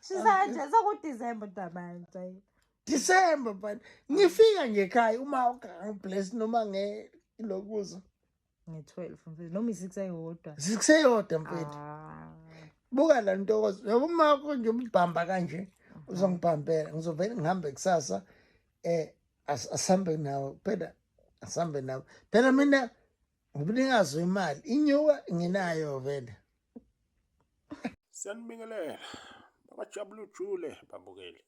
Sisanje sokuDisemba manje. December but ngifika nje ekhaya uma ugangibless noma ngelokuzo. Nge-12 mfethu noma i6 ayodwa. Sikuseyodwa mfethu. Buka la ntokozo. Yabo uma konje umbhamba kanje uzongibhambela. Ngizovela ngihambe kusasa asambe nawe phela asambe nawe. Phela mina ngibingazo imali inyuka nginayo vele. Siyanibingelela babajabula ujule babukeli.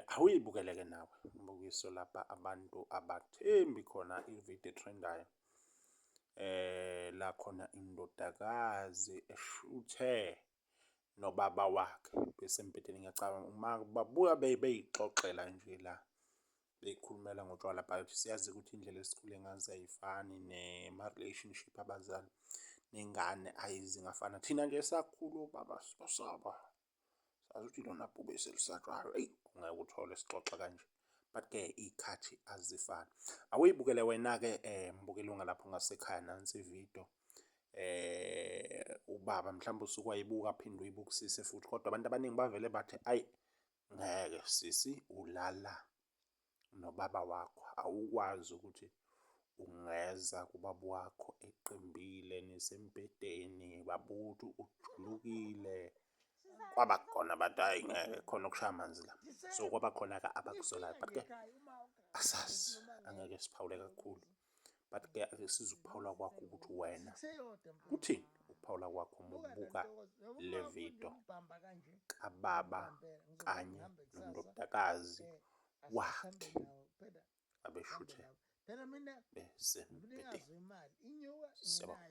Awuyibukeleke nawe umbukiso lapha abantu abathembi khona ivideo trendayo. La khona indodakazi eshuthe nobaba wakhe besempetheni ngiyacabanga uma babuya beyixoxela nje la beyikhulumela ngotshwala phakathi. Siyazi ukuthi indlela esikhule ngazo ayifani nema-relationship abazali nengane ayizingafana. Thina nje sakhulu baba sibasaba sazi ukuthi lona bhube selisatshwayo eyi ungeke uthole sixoxa kanje. But-ke iy'khathi azifani. Awuyibukele wena-ke mbukeli ungalapho ngasekhaya nansi ividiyo. Ubaba mhlawumbe usuke wayibuka aphinde uyibukisise futhi kodwa abantu abaningi bavele bathi ayi ngeke sisi ulala nobaba wakho awukwazi ukuthi ungeza kubaba wakho eqembile nisembedeni babuthi ujulukile. Kwaba khona abantu hayi ngeke khona ukushaya amanzi la. So kwaba khona-ke abakuzolayo but-ke asazi angeke siphawule kakhulu. But-ke ake sizukuphawula kwakho ukuthi wena uthini ukuphawula kwakho uma ubuka le video kababa kanye nomndodakazi wakhe abeshuthe besembedeni. Siyabonga.